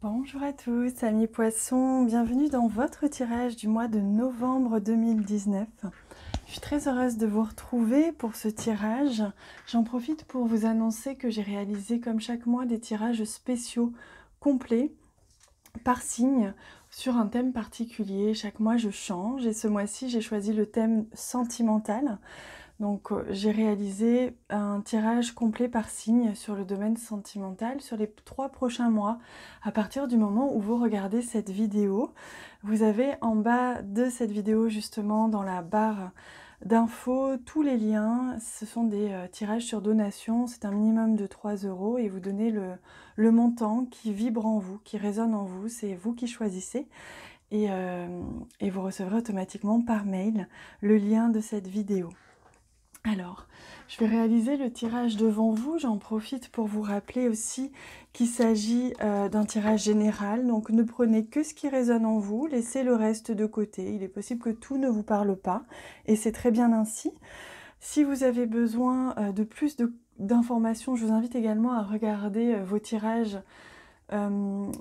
Bonjour à tous, amis poissons, bienvenue dans votre tirage du mois de novembre 2019. Je suis très heureuse de vous retrouver pour ce tirage. J'en profite pour vous annoncer que j'ai réalisé comme chaque mois des tirages spéciaux complets par signe sur un thème particulier. Chaque mois je change et ce mois-ci j'ai choisi le thème sentimental. Donc j'ai réalisé un tirage complet par signe sur le domaine sentimental sur les 3 prochains mois. À partir du moment où vous regardez cette vidéo, vous avez en bas de cette vidéo justement dans la barre d'infos tous les liens. Ce sont des tirages sur donation, c'est un minimum de 3 € et vous donnez le montant qui vibre en vous, qui résonne en vous, c'est vous qui choisissez. Et vous recevrez automatiquement par mail le lien de cette vidéo. Alors, je vais réaliser le tirage devant vous. J'en profite pour vous rappeler aussi qu'il s'agit d'un tirage général. Donc, ne prenez que ce qui résonne en vous, laissez le reste de côté. Il est possible que tout ne vous parle pas et c'est très bien ainsi. Si vous avez besoin de plus d'informations, je vous invite également à regarder vos tirages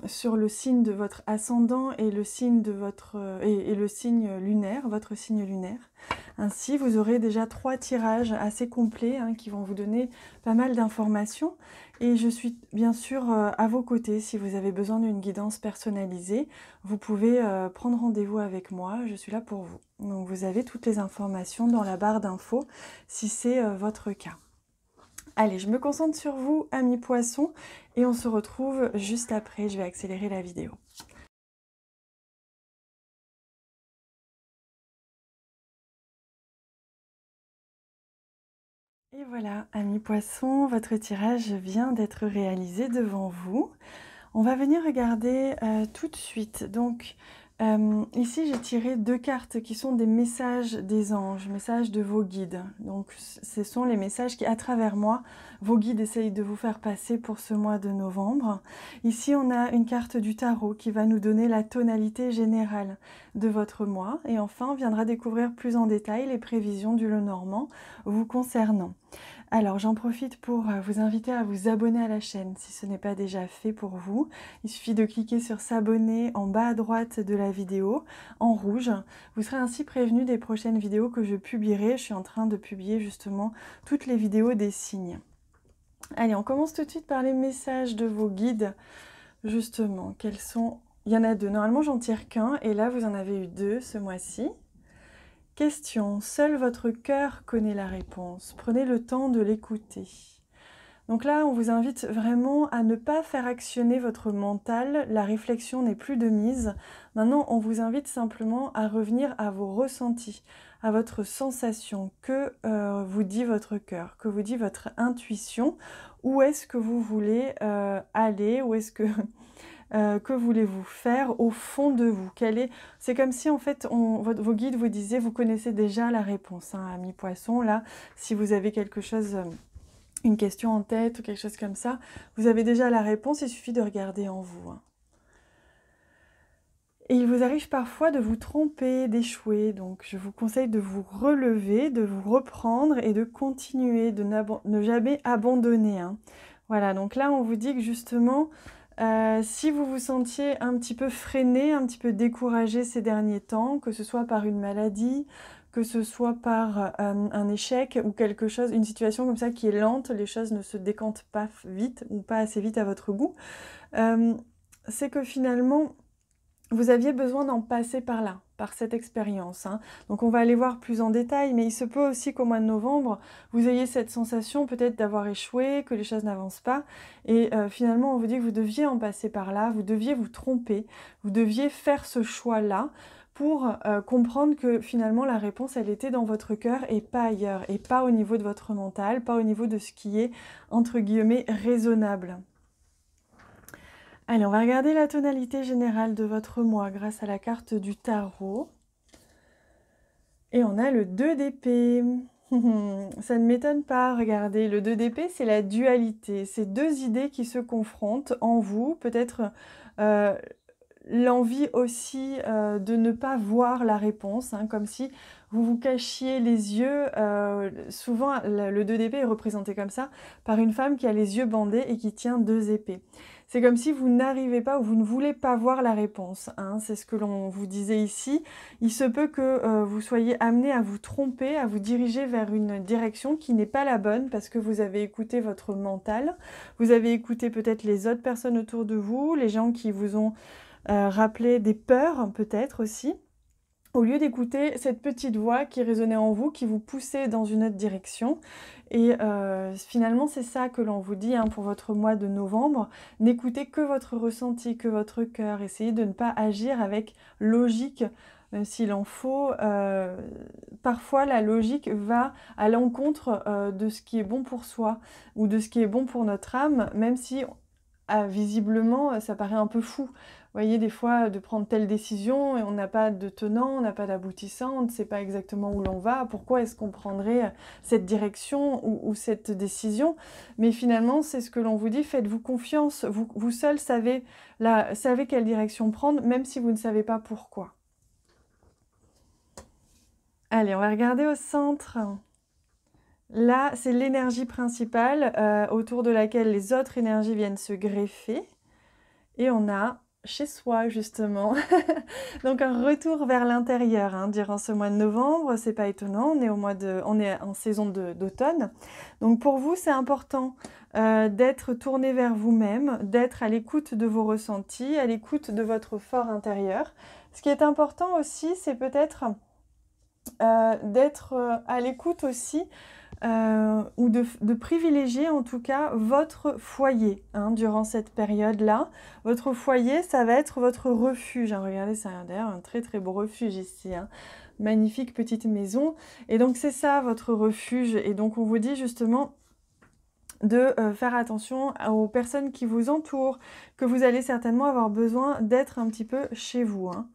sur le signe de votre ascendant et le signe de votre et le signe lunaire, votre signe lunaire. Ainsi, vous aurez déjà 3 tirages assez complets qui vont vous donner pas mal d'informations. Et je suis bien sûr à vos côtés. Si vous avez besoin d'une guidance personnalisée, vous pouvez prendre rendez-vous avec moi. Je suis là pour vous. Donc vous avez toutes les informations dans la barre d'infos si c'est votre cas. Allez, je me concentre sur vous, amis poissons, et on se retrouve juste après. Je vais accélérer la vidéo. Et voilà, amis poissons, votre tirage vient d'être réalisé devant vous. On va venir regarder tout de suite. Donc, ici, j'ai tiré 2 cartes qui sont des messages des anges, messages de vos guides. Donc, ce sont les messages qui, à travers moi, vos guides essayent de vous faire passer pour ce mois de novembre. Ici, on a une carte du tarot qui va nous donner la tonalité générale de votre mois. Et enfin, on viendra découvrir plus en détail les prévisions du Lenormand vous concernant. Alors, j'en profite pour vous inviter à vous abonner à la chaîne si ce n'est pas déjà fait pour vous. Il suffit de cliquer sur s'abonner en bas à droite de la vidéo, en rouge. Vous serez ainsi prévenu des prochaines vidéos que je publierai. Je suis en train de publier justement toutes les vidéos des signes. Allez, on commence tout de suite par les messages de vos guides. Justement, quels sont... Il y en a 2. Normalement, j'en tire qu'un et là, vous en avez eu 2 ce mois-ci. Question, seul votre cœur connaît la réponse. Prenez le temps de l'écouter. Donc là, on vous invite vraiment à ne pas faire actionner votre mental. La réflexion n'est plus de mise. Maintenant, on vous invite simplement à revenir à vos ressentis, à votre sensation. Que vous dit votre cœur? Que vous dit votre intuition? Où est-ce que vous voulez aller? Où est-ce que... que voulez-vous faire au fond de vous? C'est comme si en fait vos guides vous disaient, vous connaissez déjà la réponse, amis poissons. Là, si vous avez quelque chose, une question en tête ou quelque chose comme ça, vous avez déjà la réponse, il suffit de regarder en vous. Et il vous arrive parfois de vous tromper, d'échouer, donc je vous conseille de vous relever, de vous reprendre et de continuer, de ne jamais abandonner. Voilà, donc là on vous dit que justement... si vous vous sentiez un petit peu freiné, un petit peu découragé ces derniers temps, que ce soit par une maladie, que ce soit par un échec ou quelque chose, une situation comme ça qui est lente, les choses ne se décantent pas vite ou pas assez vite à votre goût, c'est que finalement, vous aviez besoin d'en passer par là, par cette expérience. Donc on va aller voir plus en détail, mais il se peut aussi qu'au mois de novembre, vous ayez cette sensation peut-être d'avoir échoué, que les choses n'avancent pas. Et finalement, on vous dit que vous deviez en passer par là, vous deviez vous tromper, vous deviez faire ce choix-là pour comprendre que finalement la réponse, elle était dans votre cœur et pas ailleurs, et pas au niveau de votre mental, pas au niveau de ce qui est, entre guillemets, raisonnable. Allez, on va regarder la tonalité générale de votre mois grâce à la carte du tarot. Et on a le 2 d'épée. Ça ne m'étonne pas, regardez, le 2 d'épée, c'est la dualité. C'est 2 idées qui se confrontent en vous. Peut-être l'envie aussi de ne pas voir la réponse, comme si vous vous cachiez les yeux. Souvent, le 2 d'épée est représenté comme ça par une femme qui a les yeux bandés et qui tient 2 épées. c'est comme si vous n'arrivez pas ou vous ne voulez pas voir la réponse, hein. C'est ce que l'on vous disait ici. Il se peut que vous soyez amené à vous tromper, à vous diriger vers une direction qui n'est pas la bonne parce que vous avez écouté votre mental, vous avez écouté peut-être les autres personnes autour de vous, les gens qui vous ont rappelé des peurs peut-être aussi, au lieu d'écouter cette petite voix qui résonnait en vous, qui vous poussait dans une autre direction. Et finalement, c'est ça que l'on vous dit, hein, pour votre mois de novembre. N'écoutez que votre ressenti, que votre cœur. Essayez de ne pas agir avec logique, même s'il en faut. Parfois, la logique va à l'encontre de ce qui est bon pour soi ou de ce qui est bon pour notre âme, même si visiblement, ça paraît un peu fou. Vous voyez, des fois, de prendre telle décision et on n'a pas de tenant, on n'a pas d'aboutissant, on ne sait pas exactement où l'on va. Pourquoi est-ce qu'on prendrait cette direction ou cette décision? Mais finalement, c'est ce que l'on vous dit, faites-vous confiance. Vous seul savez quelle direction prendre, même si vous ne savez pas pourquoi. Allez, on va regarder au centre. Là, c'est l'énergie principale autour de laquelle les autres énergies viennent se greffer. Et on a chez soi, justement. Donc un retour vers l'intérieur, hein, durant ce mois de novembre. C'est pas étonnant, on est en saison d'automne. Donc pour vous, c'est important d'être tourné vers vous-même, d'être à l'écoute de vos ressentis, à l'écoute de votre fort intérieur. Ce qui est important aussi, c'est peut-être d'être à l'écoute aussi ou de privilégier en tout cas votre foyer, hein, durant cette période-là. Votre foyer, ça va être votre refuge, hein. Regardez, c'est d'ailleurs un très très beau refuge ici, hein. Magnifique petite maison. Et donc c'est ça votre refuge. Et donc on vous dit justement de faire attention aux personnes qui vous entourent, que vous allez certainement avoir besoin d'être un petit peu chez vous, hein.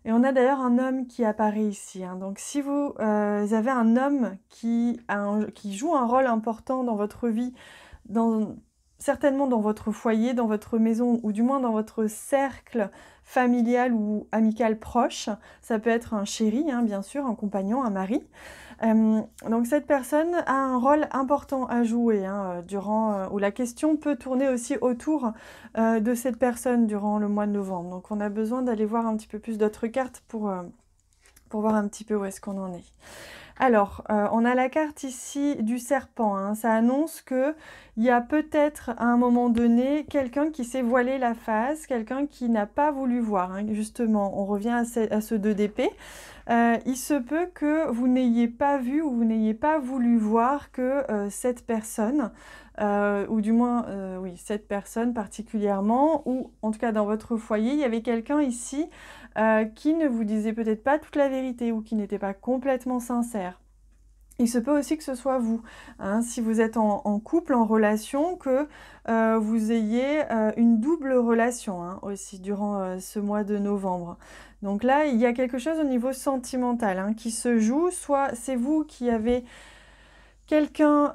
Et on a d'ailleurs un homme qui apparaît ici, hein. Donc si vous avez un homme qui joue un rôle important dans votre vie, certainement dans votre foyer, dans votre maison, ou du moins dans votre cercle familial ou amical proche, ça peut être un chéri, hein, bien sûr, un compagnon, un mari. Donc cette personne a un rôle important à jouer, hein, où la question peut tourner aussi autour de cette personne durant le mois de novembre. Donc on a besoin d'aller voir un petit peu plus d'autres cartes pour voir un petit peu où est-ce qu'on en est. Alors, on a la carte ici du serpent, hein. Ça annonce qu'il y a peut-être à un moment donné quelqu'un qui s'est voilé la face, quelqu'un qui n'a pas voulu voir, hein. Justement, on revient à ce 2 d'épée. Il se peut que vous n'ayez pas vu ou vous n'ayez pas voulu voir que cette personne, ou du moins, oui, cette personne particulièrement, ou en tout cas dans votre foyer, il y avait quelqu'un ici qui ne vous disait peut-être pas toute la vérité ou qui n'était pas complètement sincère. Il se peut aussi que ce soit vous, hein, si vous êtes en couple, en relation, que vous ayez une double relation, hein, aussi durant ce mois de novembre. Donc là, il y a quelque chose au niveau sentimental, hein, qui se joue. Soit c'est vous qui avez quelqu'un,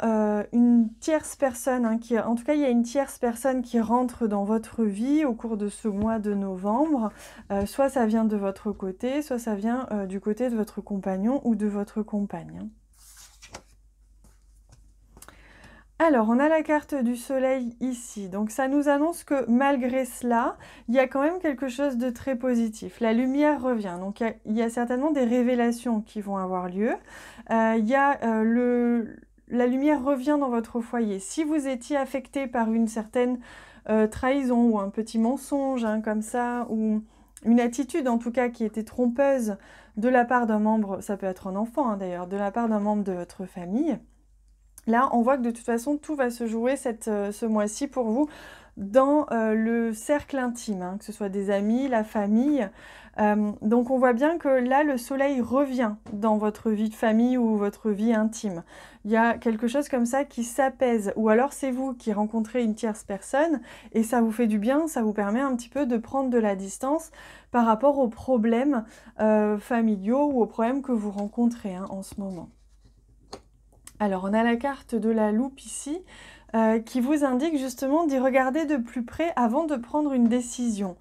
une tierce personne, hein, en tout cas il y a une tierce personne qui rentre dans votre vie au cours de ce mois de novembre. Soit ça vient de votre côté, soit ça vient du côté de votre compagnon ou de votre compagne. Alors, on a la carte du soleil ici, donc ça nous annonce que malgré cela, il y a quand même quelque chose de très positif. La lumière revient, donc il y a certainement des révélations qui vont avoir lieu. La lumière revient dans votre foyer. Si vous étiez affecté par une certaine trahison ou un petit mensonge, hein, comme ça, ou une attitude en tout cas qui était trompeuse de la part d'un membre, ça peut être un enfant, hein, d'ailleurs, de la part d'un membre de votre famille, là, on voit que de toute façon, tout va se jouer ce mois-ci pour vous dans le cercle intime, hein, que ce soit des amis, la famille. Donc on voit bien que là, le soleil revient dans votre vie de famille ou votre vie intime. Il y a quelque chose comme ça qui s'apaise. Ou alors c'est vous qui rencontrez une tierce personne et ça vous fait du bien, ça vous permet un petit peu de prendre de la distance par rapport aux problèmes familiaux ou aux problèmes que vous rencontrez, hein, en ce moment. Alors, on a la carte de la loupe ici, qui vous indique justement d'y regarder de plus près avant de prendre une décision.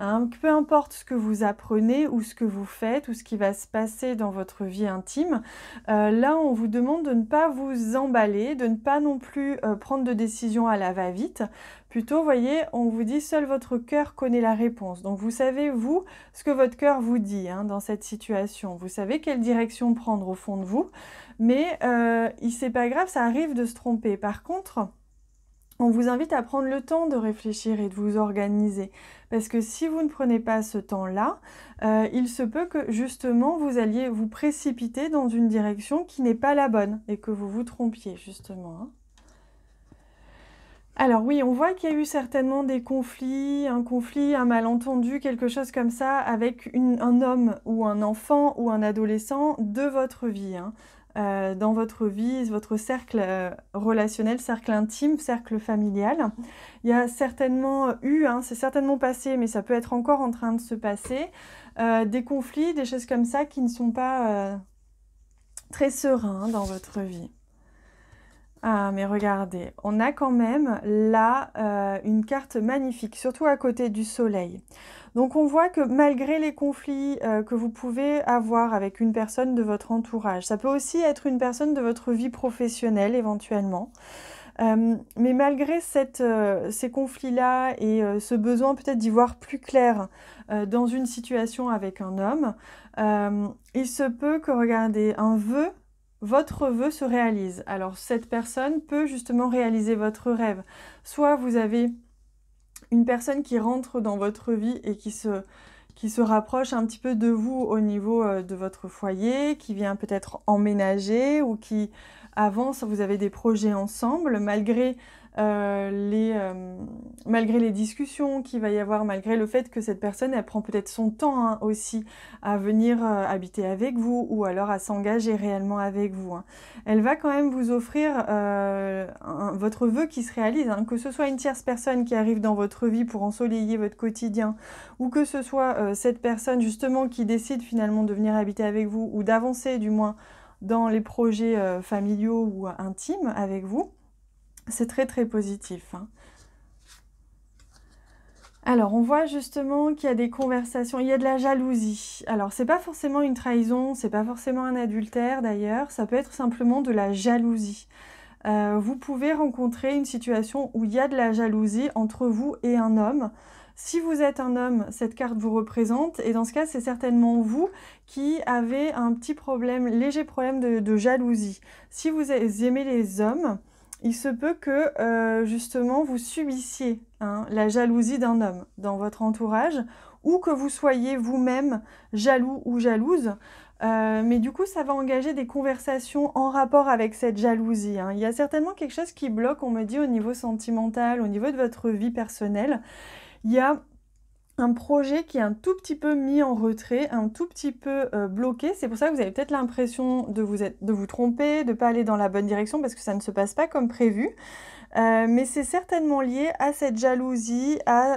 Hein, peu importe ce que vous apprenez ou ce que vous faites ou ce qui va se passer dans votre vie intime, là on vous demande de ne pas vous emballer, de ne pas non plus prendre de décision à la va-vite, Plutôt, vous voyez, on vous dit seul votre cœur connaît la réponse. Donc vous savez, vous, ce que votre cœur vous dit hein, dans cette situation. Vous savez quelle direction prendre au fond de vous. Mais c'est pas grave, ça arrive de se tromper. Par contre, on vous invite à prendre le temps de réfléchir et de vous organiser. Parce que si vous ne prenez pas ce temps-là, il se peut que justement vous alliez vous précipiter dans une direction qui n'est pas la bonne et que vous vous trompiez justement. Hein. Alors oui, on voit qu'il y a eu certainement des conflits, un malentendu, quelque chose comme ça avec un homme ou un enfant ou un adolescent de votre vie. Hein. Dans votre vie, votre cercle relationnel, cercle intime, cercle familial. Il y a certainement eu, hein, c'est certainement passé, mais ça peut être encore en train de se passer, des conflits, des choses comme ça qui ne sont pas très sereins hein, dans votre vie. Ah, mais regardez, on a quand même là une carte magnifique, surtout à côté du soleil. Donc on voit que malgré les conflits que vous pouvez avoir avec une personne de votre entourage, ça peut aussi être une personne de votre vie professionnelle éventuellement, mais malgré ces conflits-là et ce besoin peut-être d'y voir plus clair dans une situation avec un homme, il se peut que, regardez, votre vœu se réalise. Alors cette personne peut justement réaliser votre rêve. Soit vous avez une personne qui rentre dans votre vie et qui se rapproche un petit peu de vous au niveau de votre foyer, qui vient peut-être emménager ou qui avance, vous avez des projets ensemble, malgré les discussions qu'il va y avoir, malgré le fait que cette personne, elle prend peut-être son temps hein, aussi à venir habiter avec vous ou alors à s'engager réellement avec vous. Hein. Elle va quand même vous offrir votre vœu qui se réalise, hein, que ce soit une tierce personne qui arrive dans votre vie pour ensoleiller votre quotidien ou que ce soit cette personne justement qui décide finalement de venir habiter avec vous ou d'avancer du moins dans les projets familiaux ou intimes avec vous. C'est très très positif. Hein. Alors, on voit justement qu'il y a des conversations, il y a de la jalousie. Alors, c'est pas forcément une trahison, c'est pas forcément un adultère d'ailleurs, ça peut être simplement de la jalousie. Vous pouvez rencontrer une situation où il y a de la jalousie entre vous et un homme. Si vous êtes un homme, cette carte vous représente et dans ce cas, c'est certainement vous qui avez un petit problème, léger problème de jalousie. Si vous aimez les hommes, il se peut que justement vous subissiez hein, la jalousie d'un homme dans votre entourage ou que vous soyez vous-même jaloux ou jalouse. Mais du coup, ça va engager des conversations en rapport avec cette jalousie. Hein. Il y a certainement quelque chose qui bloque, on me dit, au niveau sentimental, au niveau de votre vie personnelle. Il y a un projet qui est un tout petit peu mis en retrait, un tout petit peu bloqué. C'est pour ça que vous avez peut-être l'impression de vous tromper, de ne pas aller dans la bonne direction parce que ça ne se passe pas comme prévu. Mais c'est certainement lié à cette jalousie, à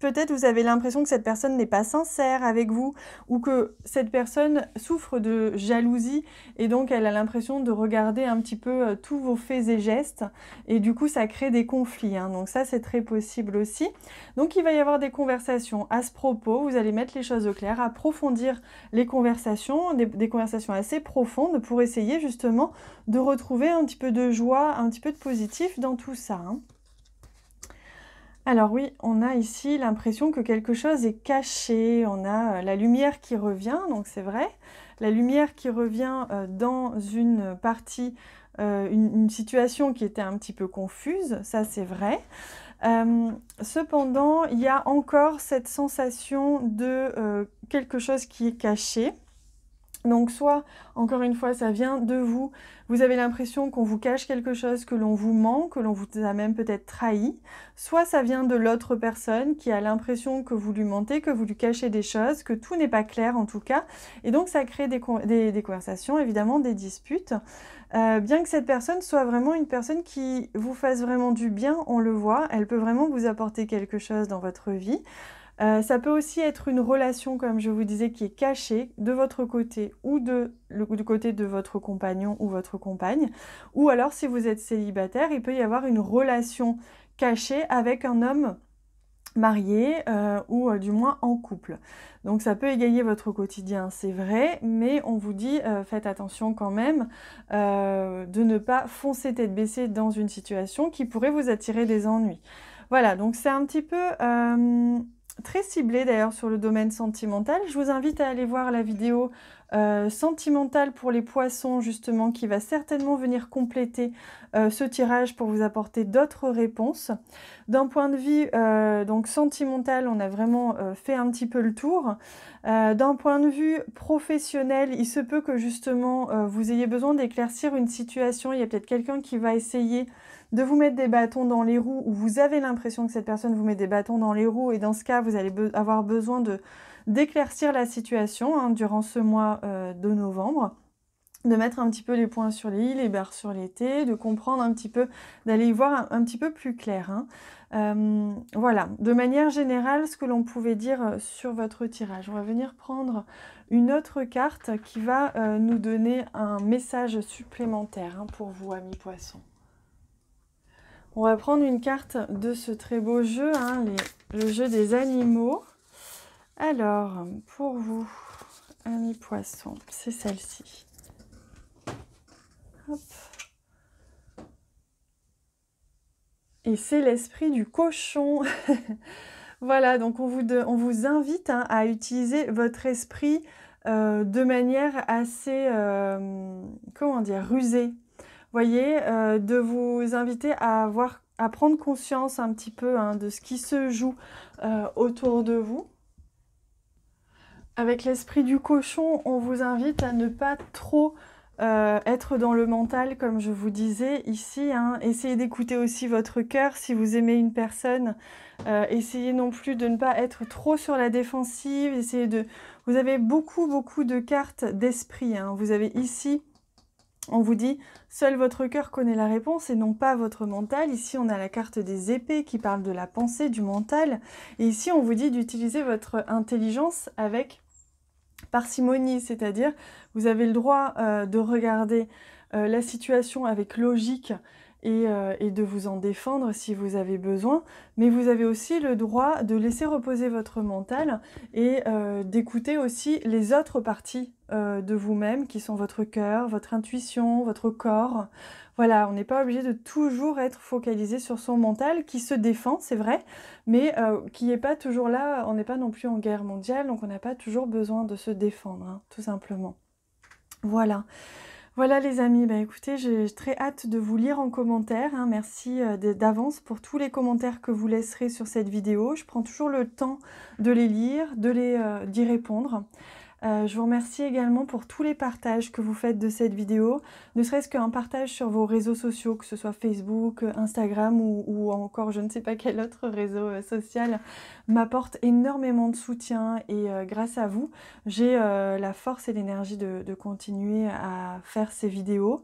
peut-être vous avez l'impression que cette personne n'est pas sincère avec vous ou que cette personne souffre de jalousie et donc elle a l'impression de regarder un petit peu tous vos faits et gestes et du coup ça crée des conflits. Hein. Donc ça c'est très possible aussi. Donc il va y avoir des conversations à ce propos, vous allez mettre les choses au clair, approfondir les conversations, des conversations assez profondes pour essayer justement de retrouver un petit peu de joie, un petit peu de positif dans tout ça. Hein. Alors oui, on a ici l'impression que quelque chose est caché, on a la lumière qui revient, donc c'est vrai, la lumière qui revient dans une partie, une situation qui était un petit peu confuse, ça c'est vrai. Cependant, il y a encore cette sensation de quelque chose qui est caché. Donc soit, encore une fois, ça vient de vous, vous avez l'impression qu'on vous cache quelque chose, que l'on vous ment, que l'on vous a même peut-être trahi, soit ça vient de l'autre personne qui a l'impression que vous lui mentez, que vous lui cachez des choses, que tout n'est pas clair en tout cas, et donc ça crée des conversations, évidemment des disputes, bien que cette personne soit vraiment une personne qui vous fasse vraiment du bien, on le voit, elle peut vraiment vous apporter quelque chose dans votre vie. Ça peut aussi être une relation, comme je vous disais, qui est cachée de votre côté ou du côté de votre compagnon ou votre compagne. Ou alors, si vous êtes célibataire, il peut y avoir une relation cachée avec un homme marié ou du moins en couple. Donc ça peut égayer votre quotidien, c'est vrai, mais on vous dit faites attention quand même de ne pas foncer tête baissée dans une situation qui pourrait vous attirer des ennuis. Voilà, donc c'est un petit peu très ciblé d'ailleurs sur le domaine sentimental. Je vous invite à aller voir la vidéo sentimentale pour les poissons justement qui va certainement venir compléter ce tirage pour vous apporter d'autres réponses. D'un point de vue donc sentimental, on a vraiment fait un petit peu le tour. D'un point de vue professionnel, il se peut que justement vous ayez besoin d'éclaircir une situation. Il y a peut-être quelqu'un qui va essayer de vous mettre des bâtons dans les roues ou vous avez l'impression que cette personne vous met des bâtons dans les roues et dans ce cas, vous allez avoir besoin d'éclaircir la situation hein, durant ce mois de novembre, de mettre un petit peu les points sur les i, les barres sur les t, de comprendre un petit peu, d'aller y voir un petit peu plus clair. Hein. Voilà, de manière générale, ce que l'on pouvait dire sur votre tirage. On va venir prendre une autre carte qui va nous donner un message supplémentaire hein, pour vous, amis poissons. On va prendre une carte de ce très beau jeu, hein, le jeu des animaux. Alors, pour vous, amis poissons, c'est celle-ci. Hop. Et c'est l'esprit du cochon. Voilà, donc on vous invite hein, à utiliser votre esprit de manière assez, comment dire, rusée. Voyez, de vous inviter à prendre conscience un petit peu hein, de ce qui se joue autour de vous. Avec l'esprit du cochon, on vous invite à ne pas trop être dans le mental, comme je vous disais ici. Hein. Essayez d'écouter aussi votre cœur. Si vous aimez une personne, essayez non plus de ne pas être trop sur la défensive. Vous avez beaucoup de cartes d'esprit. Hein. Vous avez ici... On vous dit, seul votre cœur connaît la réponse et non pas votre mental. Ici, on a la carte des épées qui parle de la pensée, du mental. Et ici, on vous dit d'utiliser votre intelligence avec parcimonie, c'est-à-dire vous avez le droit de regarder la situation avec logique et de vous en défendre si vous avez besoin, mais vous avez aussi le droit de laisser reposer votre mental et d'écouter aussi les autres parties de vous-même qui sont votre cœur, votre intuition, votre corps. Voilà, on n'est pas obligé de toujours être focalisé sur son mental qui se défend, c'est vrai, mais qui n'est pas toujours là, on n'est pas non plus en guerre mondiale, donc on n'a pas toujours besoin de se défendre, hein, tout simplement. Voilà. Voilà les amis, bah écoutez, j'ai très hâte de vous lire en commentaire. Hein. Merci d'avance pour tous les commentaires que vous laisserez sur cette vidéo. Je prends toujours le temps de les lire, d'y répondre. Je vous remercie également pour tous les partages que vous faites de cette vidéo, ne serait-ce qu'un partage sur vos réseaux sociaux, que ce soit Facebook, Instagram ou encore je ne sais pas quel autre réseau social, m'apporte énormément de soutien et grâce à vous, j'ai la force et l'énergie de continuer à faire ces vidéos.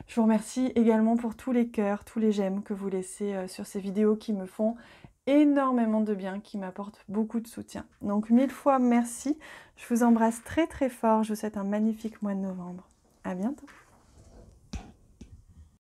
Je vous remercie également pour tous les cœurs, tous les j'aime que vous laissez sur ces vidéos qui me font énormément de bien, qui m'apporte beaucoup de soutien. Donc 1000 fois merci, je vous embrasse très fort, je vous souhaite un magnifique mois de novembre. À bientôt.